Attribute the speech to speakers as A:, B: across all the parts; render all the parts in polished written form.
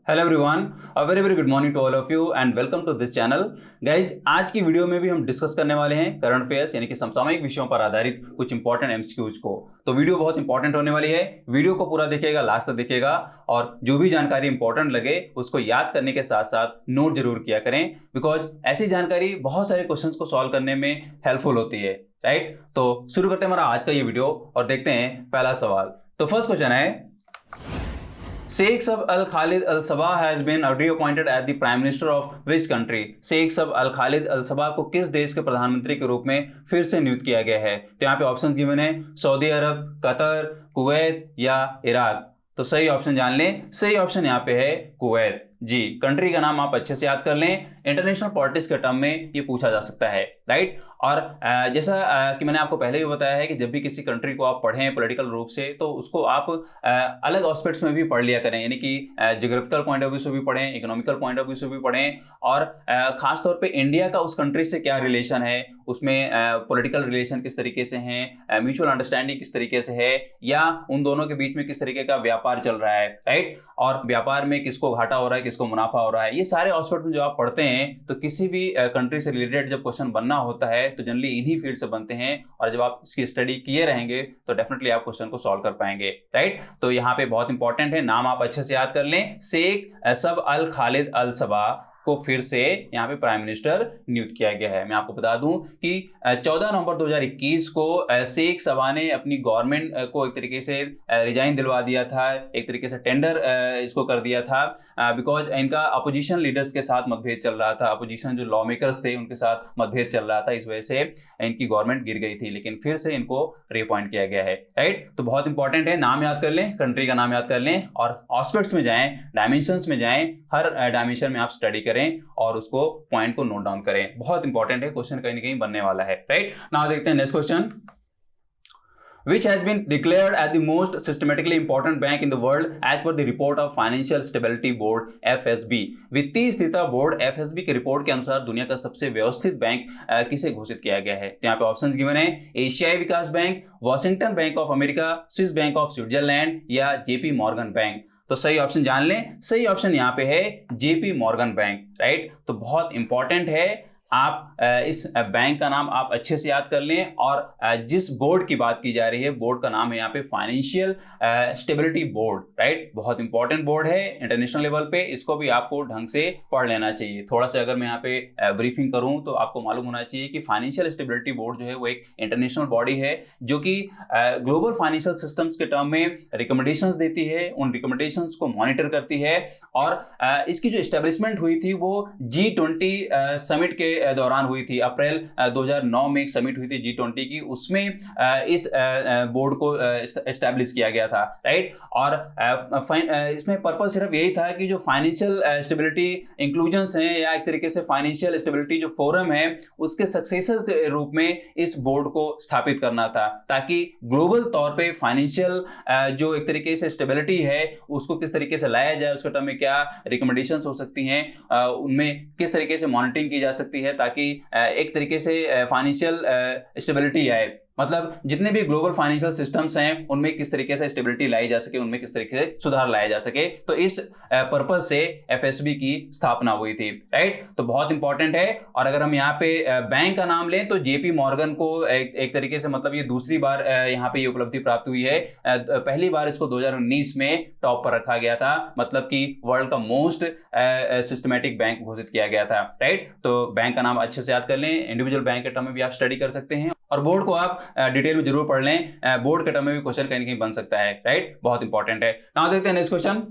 A: Hello everyone, a very very good morning to all of you and welcome to this channel. Guys, आज की video में भी हम discuss करने वाले हैं करंट अफेयर्स यानी कि समसामयिक विषयों पर आधारित कुछ इंपॉर्टेंट एमसीक्यूज को। तो वीडियो बहुत इंपॉर्टेंट होने वाली है। वीडियो को पूरा देखिएगा, लास्ट तक देखिएगा और जो भी जानकारी इंपॉर्टेंट लगे उसको याद करने के साथ साथ नोट जरूर किया करें, बिकॉज ऐसी जानकारी बहुत सारे क्वेश्चंस को सॉल्व करने में हेल्पफुल होती है। राइट, तो शुरू करते हैं हमारा आज का ये वीडियो और देखते हैं पहला सवाल। तो फर्स्ट क्वेश्चन है, Sheikh Saab Al Khalid Al Sabah has been reappointed as the Prime Minister of which country? Sheikh Sabah Al Khalid अल सबा को किस देश के प्रधानमंत्री के रूप में फिर से नियुक्त किया गया है? तो यहाँ पे ऑप्शन गिवन है सऊदी अरब, कतर, कुवैत या इराक। तो सही ऑप्शन जान लें, सही ऑप्शन यहाँ पे है कुवैत। जी, कंट्री का नाम आप अच्छे से याद कर लें, इंटरनेशनल पॉलिटिक्स के टर्म में ये पूछा जा सकता है। राइट, और जैसा कि मैंने आपको पहले भी बताया है कि जब भी किसी कंट्री को आप पढ़ें पॉलिटिकल रूप से, तो उसको आप अलग एस्पेक्ट्स में भी पढ़ लिया करें, यानी कि ज्योग्राफिकल पॉइंट ऑफ व्यू से भी पढ़ें, इकोनॉमिकल पॉइंट ऑफ व्यू से भी पढ़ें, और खास तौर पे इंडिया का उस कंट्री से क्या रिलेशन है, उसमें पॉलिटिकल रिलेशन किस तरीके से हैं, म्यूचुअल अंडरस्टैंडिंग किस तरीके से है, या उन दोनों के बीच में किस तरीके का व्यापार चल रहा है। राइट, और व्यापार में किसको घाटा हो रहा है, किसको मुनाफा हो रहा है, ये सारे एस्पेक्ट में जो आप पढ़ते हैं, तो किसी भी कंट्री से रिलेटेड जब क्वेश्चन बनना होता है तो जनरली इन्हीं फील्ड से बनते हैं, और जब आप इसकी स्टडी किए रहेंगे तो डेफिनेटली आप क्वेश्चन को सॉल्व कर पाएंगे। राइट, तो यहाँ पे बहुत इंपॉर्टेंट है, नाम आप अच्छे से याद कर लें, शेख सब अल खालिद अल सबा को फिर से यहाँ पे प्राइम मिनिस्टर नियुक्त किया गया है। मैं आपको बता दूं कि 14 नवंबर 2021 को शेख सबा ने अपनी गवर्नमेंट को एक तरीके से रिजाइन दिलवा दिया था, एक तरीके से टेंडर इसको कर दिया था, बिकॉज इनका अपोजिशन लीडर्स के साथ मतभेद चल रहा था, अपोजिशन जो लॉ मेकर्स थे उनके साथ मतभेद चल रहा था, इस वजह से इनकी गवर्नमेंट गिर गई थी, लेकिन फिर से इनको रिअपॉइंट किया गया है। राइट, तो बहुत इंपॉर्टेंट है, नाम याद कर लें, कंट्री का नाम याद कर लें, और एस्पेक्ट्स में जाएं, डायमेंशंस में जाएं, हर डायमेंशन में आप स्टडी करें और उसको पॉइंट को नोट डाउन करें। बहुत इंपॉर्टेंट है, क्वेश्चन कहीं ना कहीं बनने वाला है। राइट, नाउ देखते हैं next question. Which has been declared as the most systematically important bank in the world as per the report of Financial Stability Board (FSB)। वित्तीय स्थिरता बोर्ड (FSB) की रिपोर्ट के अनुसार दुनिया का सबसे व्यवस्थित बैंक किसे घोषित किया गया है? तो यहाँ पे ऑप्शंस गिवन है एशियाई विकास bank, Washington bank of America, Swiss bank of Switzerland या जेपी मॉर्गन बैंक। तो सही ऑप्शन जान लें, सही ऑप्शन यहाँ पे है जेपी मॉर्गन बैंक। राइट, तो बहुत इंपॉर्टेंट है, आप इस बैंक का नाम आप अच्छे से याद कर लें, और जिस बोर्ड की बात की जा रही है, बोर्ड का नाम है यहाँ पे फाइनेंशियल स्टेबिलिटी बोर्ड। राइट, बहुत इंपॉर्टेंट बोर्ड है इंटरनेशनल लेवल पे, इसको भी आपको ढंग से पढ़ लेना चाहिए। थोड़ा सा अगर मैं यहाँ पे ब्रीफिंग करूँ तो आपको मालूम होना चाहिए कि फाइनेंशियल स्टेबिलिटी बोर्ड जो है वो एक इंटरनेशनल बॉडी है जो कि ग्लोबल फाइनेंशियल सिस्टम्स के टर्म में रिकमेंडेशंस देती है, उन रिकमेंडेशंस को मॉनिटर करती है, और इसकी जो एस्टेब्लिशमेंट हुई थी वो G20 समिट के दौरान हुई थी। अप्रैल 2009 में एक समिट हुई थी G20 की, उसमें इस बोर्ड को एस्टैब्लिश किया गया था। राइट, और इसमें पर्पस सिर्फ यही था कि जो फाइनेंशियल स्टेबिलिटी इंक्लूजन्स हैं, या एक तरीके से फाइनेंशियल स्टेबिलिटी जो फोरम है उसके सक्सेसर के रूप में इस बोर्ड को स्थापित करना था, ताकि ग्लोबल तौर पे फाइनेंशियल जो एक तरीके से स्टेबिलिटी है उसको किस तरीके से लाया जाए, उसके टर्म में क्या रिकमेंडेशंस हो सकती हैं, उनमें किस तरीके से मॉनिटरिंग की जा सकती है, ताकि एक तरीके से फाइनेंशियल स्टेबिलिटी आए। मतलब जितने भी ग्लोबल फाइनेंशियल सिस्टम्स हैं उनमें किस तरीके से स्टेबिलिटी लाई जा सके, उनमें किस तरीके से सुधार लाया जा सके, तो इस पर्पज से एफएसबी की स्थापना हुई थी। राइट, तो बहुत इंपॉर्टेंट है। और अगर हम यहाँ पे बैंक का नाम लें तो जेपी मॉर्गन को एक तरीके से, मतलब ये दूसरी बार यहाँ पे ये उपलब्धि प्राप्त हुई है। पहली बार इसको 2019 में टॉप पर रखा गया था, मतलब कि वर्ल्ड का मोस्ट सिस्टमैटिक बैंक घोषित किया गया था। राइट, तो बैंक का नाम अच्छे से याद कर लें, इंडिविजुअल बैंक के टर्म में भी आप स्टडी कर सकते हैं, और बोर्ड को आप डिटेल में जरूर पढ़ लें, बोर्ड के टर्म में भी क्वेश्चन कहीं ना कहीं बन सकता है। राइट, बहुत इंपॉर्टेंट है। नाउ देखते हैं next question.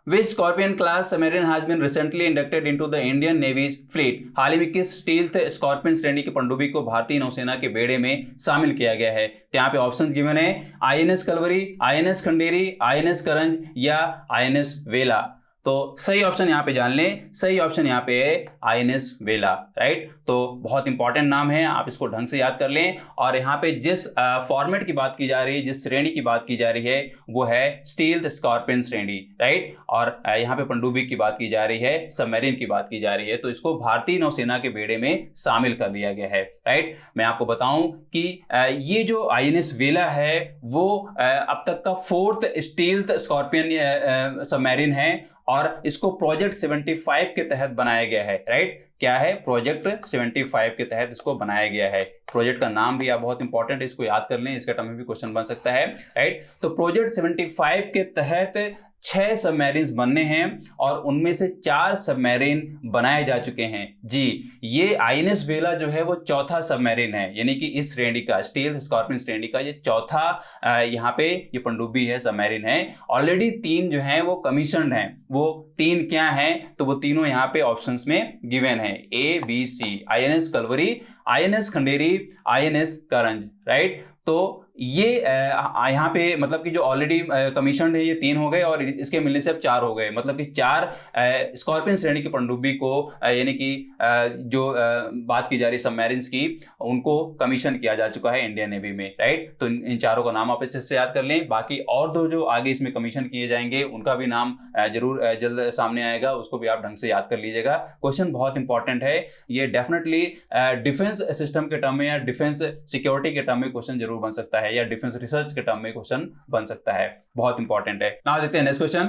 A: Which Scorpion class submarine has been recently inducted into the Indian Navy's fleet? हाल ही में किस स्टील्थ स्कॉर्पियन श्रेणी की पनडुब्बी को भारतीय नौसेना के बेड़े में शामिल किया गया है? तो यहाँ पे ऑप्शंस गिवन है INS Kalvari, INS Khanderi, INS Karanj या आईएनएस वेला। तो सही ऑप्शन यहाँ पे जान लें, सही ऑप्शन यहाँ पे है आईएनएस वेला, राइट। तो बहुत इंपॉर्टेंट नाम है, आप इसको ढंग से याद कर लें। और यहाँ पे जिस फॉर्मेट की बात की जा रही है, जिस श्रेणी की बात की जा रही है, वो है स्टील्थ स्कॉर्पियन श्रेणी, राइट। और यहाँ पे पनडुब्बी की बात की जा रही है, सबमरीन की बात की जा रही है, तो इसको भारतीय नौसेना के बेड़े में शामिल कर लिया गया है, राइट। मैं आपको बताऊं कि ये जो आईएनएस वेला है वो अब तक का 4th स्टील्थ स्कॉर्पियन सबमरीन है और इसको प्रोजेक्ट 75 के तहत बनाया गया है, राइट। क्या है? प्रोजेक्ट 75 के तहत इसको बनाया गया है। प्रोजेक्ट का नाम भी आप बहुत इंपॉर्टेंट है, इसको याद कर लें, इसका टर्म में भी क्वेश्चन बन सकता है, राइट। तो प्रोजेक्ट 75 के तहत 6 सबमरीन बनने हैं और उनमें से 4 सबमरीन बनाए जा चुके हैं जी। ये आईएनएस वेला जो है वो चौथा सबमरीन है, यानी कि इस श्रेणी का, स्टील्थ स्कॉर्पियन श्रेणी का ये चौथा यहाँ पे ये पनडुब्बी है, सबमरीन है। ऑलरेडी 3 जो हैं वो कमीशन्ड हैं। वो 3 क्या हैं? तो वो तीनों यहाँ पे ऑप्शंस में गिवन है, A B C, INS Kalvari, INS Khanderi, INS Karanj, right. तो ये यहाँ पे मतलब कि जो ऑलरेडी कमीशन है ये 3 हो गए और इसके मिलने से अब 4 हो गए, मतलब कि 4 स्कॉर्पियन श्रेणी की पनडुब्बी को यानी कि जो बात की जा रही सबमरीन्स की, उनको कमीशन किया जा चुका है इंडियन नेवी में, राइट। तो इन चारों का नाम आप अच्छे से याद कर लें। बाकी और 2 जो आगे इसमें कमीशन किए जाएंगे उनका भी नाम जरूर जल्द सामने आएगा, उसको भी आप ढंग से याद कर लीजिएगा। क्वेश्चन बहुत इंपॉर्टेंट है, ये डेफिनेटली डिफेंस सिस्टम के टर्म में या डिफेंस सिक्योरिटी के टर्म में क्वेश्चन जरूर बन सकता है या डिफेंस रिसर्च के टर्म में क्वेश्चन बन सकता है, बहुत इंपॉर्टेंट है। नाउ देखते हैं next question.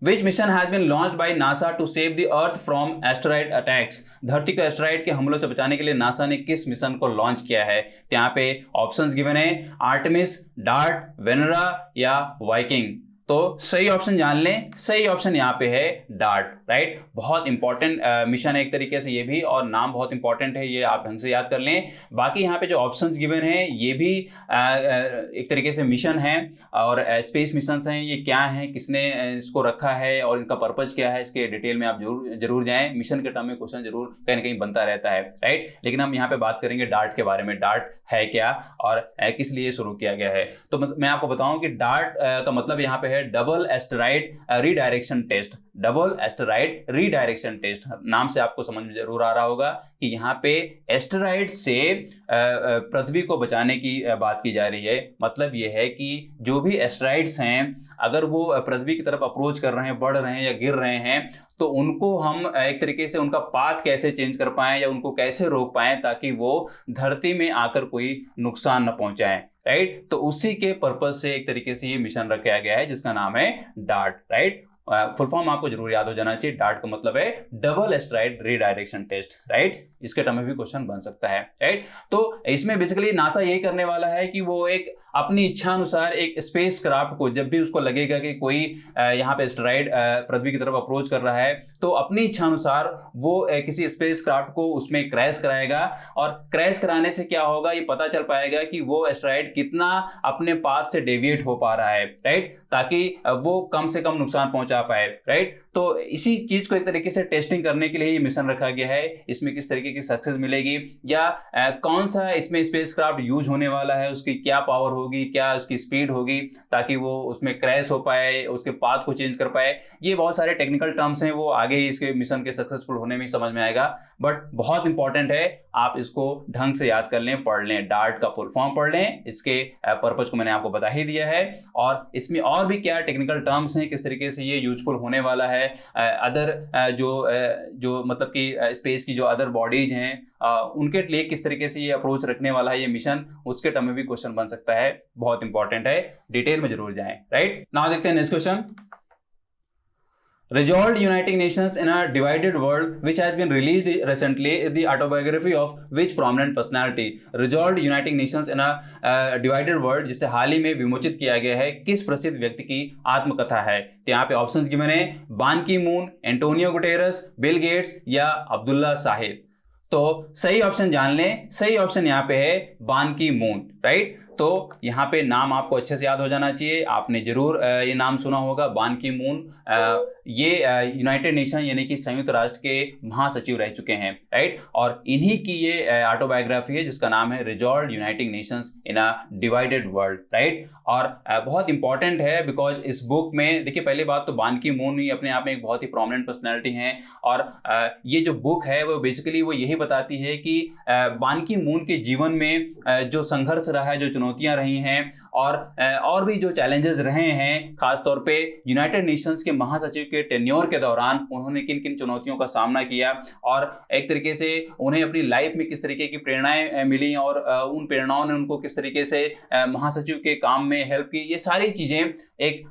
A: Which mission has been launched by NASA to save the Earth from asteroid attacks? धरती को एस्टेरॉइड के हमलों से बचाने के लिए नासा ने किस मिशन को लॉन्च किया है? यहाँ पे ऑप्शंस गिवन है, आर्टेमिस, डार्ट, वेनरा या वाइकिंग। तो सही ऑप्शन जान लें, सही ऑप्शन यहाँ पे है डार्ट, राइट। बहुत इंपॉर्टेंट मिशन है एक तरीके से ये भी, और नाम बहुत इंपॉर्टेंट है, ये आप ढंग से याद कर लें। बाकी यहाँ पे जो ऑप्शंस गिवन है ये भी एक तरीके से मिशन है और स्पेस मिशंस हैं। ये क्या हैं, किसने इसको रखा है और इनका पर्पज क्या है, इसके डिटेल में आप जरूर जाएं। मिशन के टर्म में क्वेश्चन जरूर कहीं ना कहीं बनता रहता है, राइट। लेकिन हम यहाँ पे बात करेंगे डार्ट के बारे में, डार्ट है क्या और किस लिए शुरू किया गया है। तो मैं आपको बताऊं कि डार्ट का मतलब यहाँ पे है double asteroid redirection test. Double asteroid redirection test नाम से आपको समझ में जरूर आ रहा होगा कि यहाँ पे एस्टेरॉइड से पृथ्वी को बचाने की बात की जा रही है। मतलब ये है कि जो भी एस्टेरॉइड्स हैं, अगर वो पृथ्वी की तरफ अप्रोच कर रहे हैं, बढ़ रहे हैं या गिर रहे हैं, तो उनको हम एक तरीके से उनका पाथ कैसे चेंज कर पाएं या उनको कैसे रोक पाएं ताकि वो धरती में आकर कोई नुकसान न पहुंचाएं, राइट। तो उसी के पर्पज से एक तरीके से ये मिशन रखा गया है जिसका नाम है डार्ट, राइट। फुल फॉर्म आपको जरूर याद हो जाना चाहिए। डार्ट का मतलब है double asteroid redirection test, right. इसके टर्म में भी क्वेश्चन बन सकता है, राइट। तो इसमें बेसिकली नासा यही करने वाला है कि वो एक अपनी इच्छा अनुसार एक स्पेस क्राफ्ट को, जब भी उसको लगेगा कि कोई यहाँ पे एस्टेरॉइड पृथ्वी की तरफ अप्रोच कर रहा है, तो अपनी इच्छा अनुसार वो किसी स्पेस क्राफ्ट को उसमें क्रैश कराएगा। और क्रैश कराने से क्या होगा, ये पता चल पाएगा कि वो एस्टेरॉइड कितना अपने पाथ से डेविएट हो पा रहा है, राइट, ताकि वो कम से कम नुकसान पहुंचा पाए, राइट। तो इसी चीज को एक तरीके से टेस्टिंग करने के लिए ये मिशन रखा गया है। इसमें किस तरीके की सक्सेस मिलेगी या कौन सा इसमें स्पेसक्राफ्ट यूज होने वाला है, उसकी क्या पावर होगी, क्या उसकी स्पीड होगी ताकि वो उसमें क्रैश हो पाए, उसके पाथ को चेंज कर पाए। ये बहुत सारे टेक्निकल टर्म्स हैं, वो आगे ही इसके मिशन के सक्सेसफुल होने में समझ में आएगा, बट बहुत इंपॉर्टेंट है, आप इसको ढंग से याद कर लें, पढ़ लें। डार्ट का फुल फॉर्म पढ़ लें, इसके पर्पज को मैंने आपको बता ही दिया है, और इसमें और भी क्या टेक्निकल टर्म्स हैं, किस तरीके से ये यूजफुल होने वाला है। अदर जो मतलब कि स्पेस की जो अदर बॉडीज हैं उनके लिए किस तरीके से ये अप्रोच रखने वाला है ये मिशन, उसके टर्म में भी क्वेश्चन बन सकता है। बहुत इंपॉर्टेंट है, डिटेल में जरूर जाएं, राइट। नाउ देखते हैं next question. Resolved United Nations in a Divided World, which has been released recently, is the autobiography of which prominent personality? Resolved United Nations in a Divided World, जिसे हाल ही में विमोचित किया गया है, किस प्रसिद्ध व्यक्ति की आत्मकथा है? तो यहाँ पे ऑप्शंस गिवन है, बान की moon, Antonio Guterres, Bill Gates या अब्दुल्ला साहिब। तो सही ऑप्शन जान लें, सही ऑप्शन यहाँ पे है बान की मून, राइट। तो यहाँ पे नाम आपको अच्छे से याद हो जाना चाहिए। आपने जरूर ये नाम सुना होगा, बान की मून। ये यूनाइटेड नेशन यानी कि संयुक्त राष्ट्र के महासचिव रह चुके हैं, राइट। और इन्हीं की ये ऑटोबायोग्राफी है जिसका नाम है रिजॉल्व यूनाइटिंग नेशंस इन अ डिवाइडेड वर्ल्ड, राइट। और बहुत इंपॉर्टेंट है बिकॉज इस बुक में देखिए, पहली बात तो बान की मून ही अपने आप में एक बहुत ही प्रोमिनेंट पर्सनैलिटी है। और ये जो बुक है वो बेसिकली वो यही बताती है कि बान की मून के जीवन में जो संघर्ष रहा है, जो चुनौतियां रही हैं और भी जो चैलेंजेस रहे हैं, खासतौर पे यूनाइटेड नेशंस के महासचिव के टेन्योर के दौरान उन्होंने किन किन चुनौतियों का सामना किया और एक तरीके से उन्हें अपनी लाइफ में किस तरीके की प्रेरणाएं मिली और उन प्रेरणाओं ने उनको किस तरीके से महासचिव के काम में हेल्प की। ये सारी चीजें एक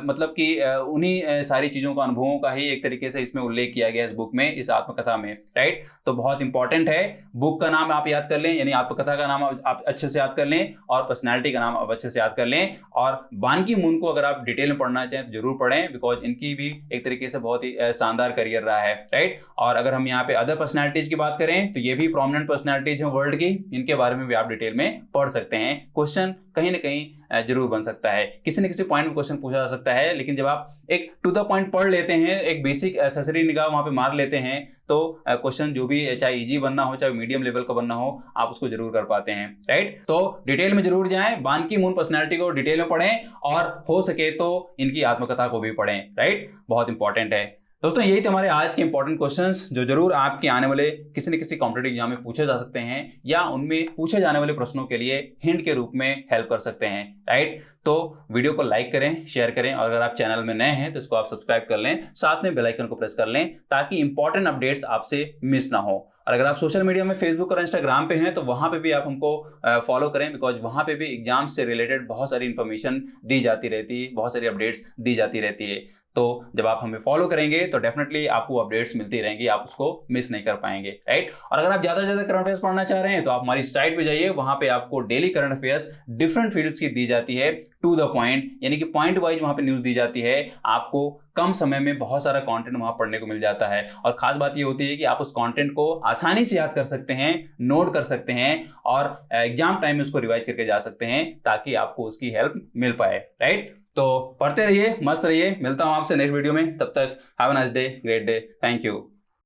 A: मतलब कि उन्हीं सारी चीजों का, अनुभवों का ही एक तरीके से इसमें उल्लेख किया गया है इस बुक में, इस आत्मकथा में, राइट। तो बहुत इंपॉर्टेंट है। बुक का नाम आप याद कर लें, यानी आत्मकथा का नाम आप अच्छे से याद कर लें और पर्सनालिटी का नाम आप अच्छे से याद कर लें। और बान की मून को अगर आप डिटेल में पढ़ना चाहें तो जरूर पढ़ें, बिकॉज इनकी भी एक तरीके से बहुत ही शानदार करियर रहा है, राइट। और अगर हम यहाँ पे अदर पर्सनालिटीज की बात करें तो ये भी प्रोमिनेंट पर्सनालिटीज हैं वर्ल्ड की, इनके बारे में भी आप डिटेल में पढ़ सकते हैं। क्वेश्चन कहीं ना कहीं जरूर बन सकता है, किसी न किसी पॉइंट में क्वेश्चन पूछा जा सकता है, लेकिन जब आप एक टू द पॉइंट पढ़ लेते हैं, एक बेसिक सरसरी निगाह वहां पे मार लेते हैं, तो क्वेश्चन जो भी चाहे इजी बनना हो चाहे मीडियम लेवल का बनना हो, आप उसको जरूर कर पाते हैं, राइट। तो डिटेल में जरूर जाएं, बान की मून पर्सनालिटी को डिटेल में पढ़ें और हो सके तो इनकी आत्मकथा को भी पढ़ें, राइट। बहुत इंपॉर्टेंट है दोस्तों। यही थे हमारे आज के इंपॉर्टेंट क्वेश्चंस जो जरूर आपके आने वाले किसी न किसी कॉम्पिटिटिव एग्जाम में पूछे जा सकते हैं या उनमें पूछे जाने वाले प्रश्नों के लिए हिंट के रूप में हेल्प कर सकते हैं, राइट। तो वीडियो को लाइक करें, शेयर करें और अगर आप चैनल में नए हैं तो इसको आप सब्सक्राइब कर लें, साथ में बेल आइकन को प्रेस कर लें ताकि इंपॉर्टेंट अपडेट्स आपसे मिस ना हो। और अगर आप सोशल मीडिया में फेसबुक और इंस्टाग्राम पे हैं तो वहां पे भी आप हमको फॉलो करें, बिकॉज वहां पे भी एग्जाम से रिलेटेड बहुत सारी इंफॉर्मेशन दी जाती रहती है, बहुत सारी अपडेट्स दी जाती रहती है। तो जब आप हमें फॉलो करेंगे तो डेफिनेटली आपको अपडेट्स मिलती रहेंगी, आप उसको मिस नहीं कर पाएंगे, राइट। और अगर आप ज्यादा से ज्यादा करंट अफेयर्स पढ़ना चाह रहे हैं तो आप हमारी साइट पे जाइए, वहां पे आपको daily current affairs different fields की दी जाती है, टू द पॉइंट, यानी कि पॉइंट वाइज वहां पे न्यूज दी जाती है। आपको कम समय में बहुत सारा कंटेंट वहां पढ़ने को मिल जाता है और खास बात ये होती है कि आप उस कंटेंट को आसानी से याद कर सकते हैं, नोट कर सकते हैं और एग्जाम टाइम में उसको रिवाइज करके जा सकते हैं ताकि आपको उसकी हेल्प मिल पाए, राइट। तो पढ़ते रहिए, मस्त रहिए, मिलता हूं आपसे नेक्स्ट वीडियो में, तब तक have a nice day, great day, thank you.